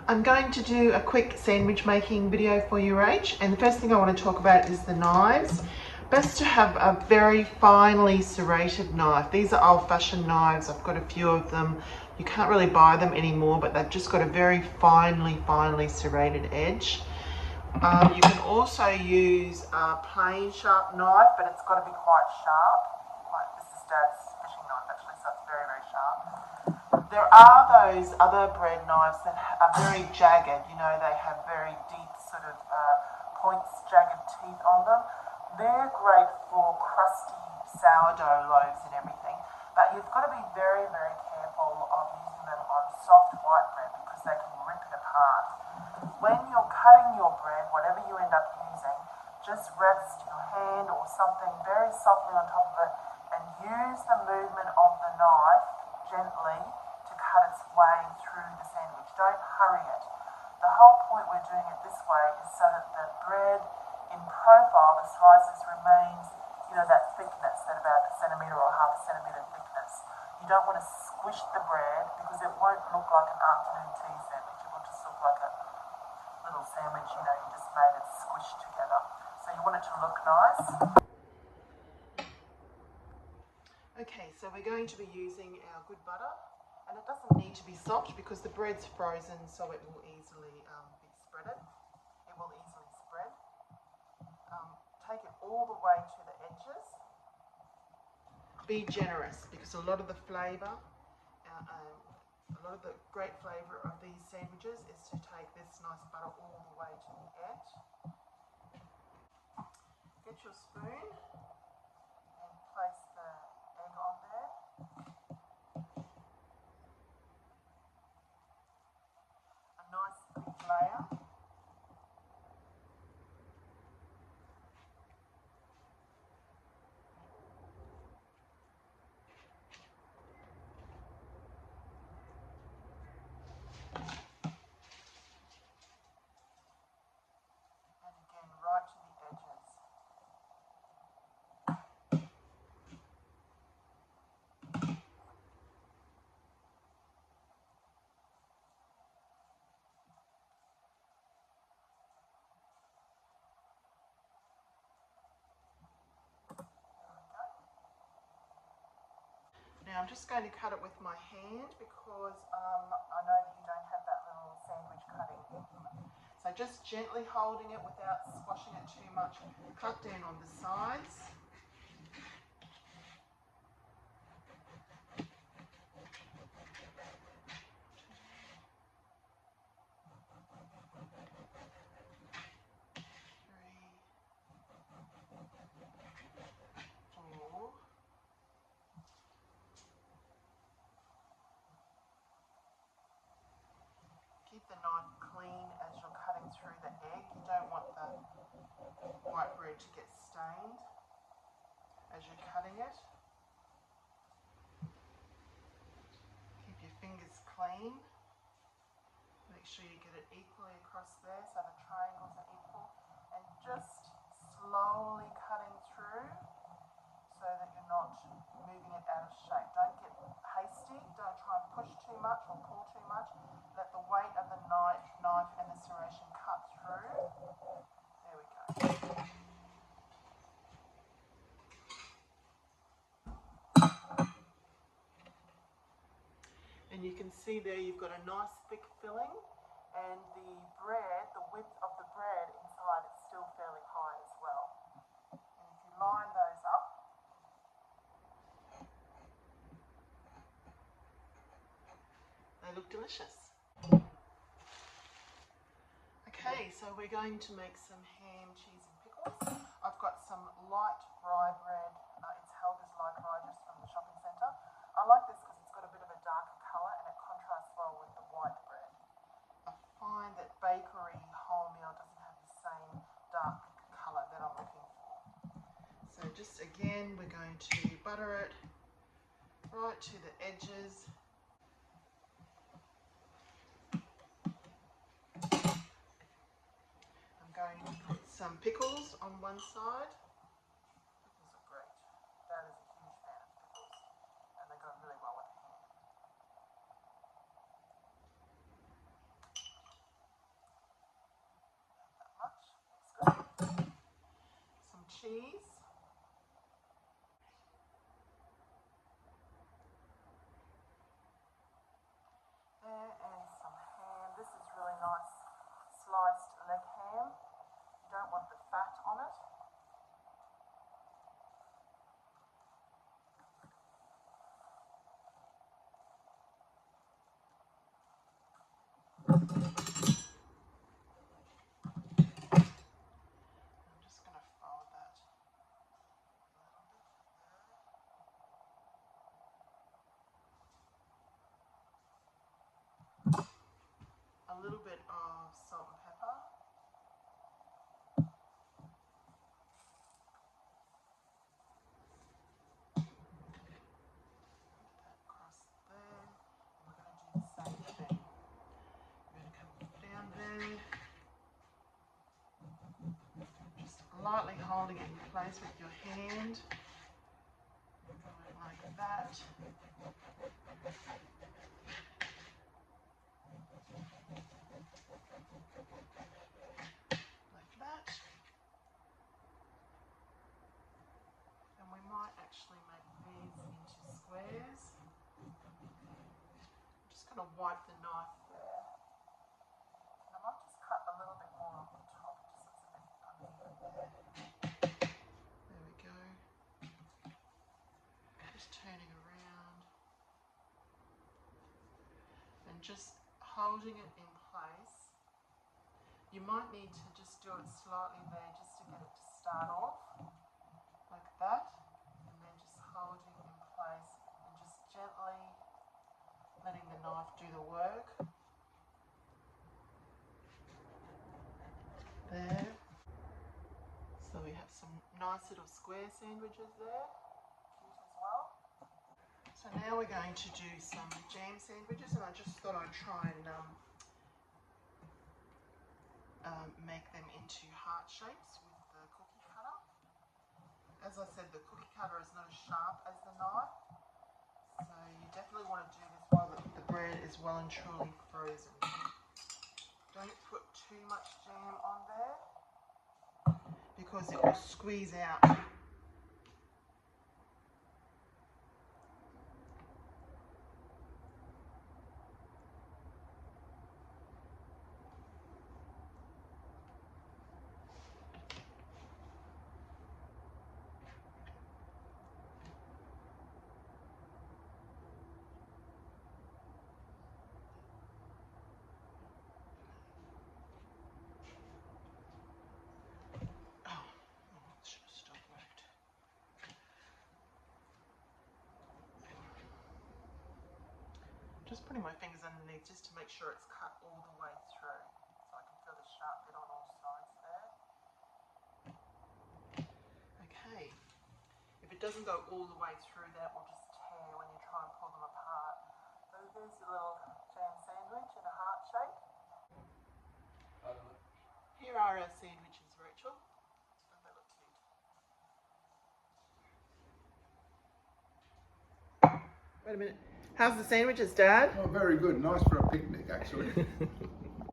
I'm going to do a quick sandwich making video for you, Rach, and the first thing I want to talk about is the knives. Best to have a very finely serrated knife. These are old-fashioned knives. I've got a few of them. You can't really buy them anymore, but they've just got a very finely serrated edge. You can also use a plain sharp knife, but it's got to be quite sharp. Like this is Dad's fishing knife actually, so it's very sharp. There are those other bread knives that are very jagged, you know, they have very deep sort of points, jagged teeth on them. They're great for crusty sourdough loaves and everything, but you've got to be very careful of using them on soft white bread because they can rip it apart. When you're cutting your bread, whatever you end up using, just rest your hand or something very softly on top of it and use the movement of the knife gently to cut its way through the sandwich. Don't hurry it. The whole point we're doing it this way is so that the bread in profile, the slices remains, you know, that thickness, that about a centimetre or half a centimetre thickness. You don't want to squish the bread because it won't look like an afternoon tea sandwich. It will just look like a little sandwich, you know, you just made it squished together. So you want it to look nice. Okay, so we're going to be using our good butter, and it doesn't need to be soft because the bread's frozen, so it will easily be spreaded. It will easily spread. Take it all the way to the edges. Be generous because a lot of the flavour, a lot of the great flavour of these sandwiches is to take this nice butter all the way to the edge. Get your spoon and place the egg on there. A nice thick layer. And again, right to the edges. Now I'm just going to cut it with my hand because I know that you don't have that little sandwich cutting implement. So just gently holding it without squashing it too much. Cut down on the sides. Keep the knife clean as you're cutting through the egg. You don't want the white bread to get stained as you're cutting it. Keep your fingers clean. Make sure you get it equally across there so the triangles are equal. And just slowly cutting through so that you're not moving it out of shape. Don't get hasty. Don't try and push too much or pull too much. Let the weight of the knife and the serration cut through. There we go. And you can see there you've got a nice thick filling, and the bread, the width of the bread inside is still fairly high as well. And if you line those up, they look delicious. Okay, so we're going to make some ham, cheese and pickles. I've got some light rye bread. It's Helga's Light Rye just from the shopping centre. I like this because it's got a bit of a darker colour and it contrasts well with the white bread. I find that bakery wholemeal doesn't have the same dark colour that I'm looking for. So just again, we're going to butter it right to the edges. I'm going to put some pickles on one side. Pickles are great. Dad is a huge fan of pickles and they go really well with ham. nice sliced leg ham. You don't want the fat on it. I'm just going to fold that a little bit of salt and pepper. Put that across there. And we're going to do the same thing. You're going to come down there. Just lightly holding it in place with your hand. Going like that. Like that. And we might actually make these into squares. I'm just going to wipe the knife there. And I might just cut a little bit more off the top, just so it's a bit uneven there. There we go. Just turning around. And just holding it in place. You might need to just do it slightly there just to get it to start off, like that, and then just holding in place and just gently letting the knife do the work. There. So we have some nice little square sandwiches there, cute as well. So now we're going to do some jam sandwiches, and I just thought I'd try and make them into heart shapes with the cookie cutter. As I said, the cookie cutter is not as sharp as the knife, so you definitely want to do this while the bread is well and truly frozen. Don't put too much jam on there because it will squeeze out. Just putting my fingers underneath just to make sure it's cut all the way through, so I can feel the sharp bit on all sides there. Okay, if it doesn't go all the way through, that will just tear when you try and pull them apart. So there's your little jam sandwich in a heart shape. Here are our sandwiches, Rachel. Don't they look cute? Wait a minute. How's the sandwiches, Dad? Oh, very good. Nice for a picnic, actually.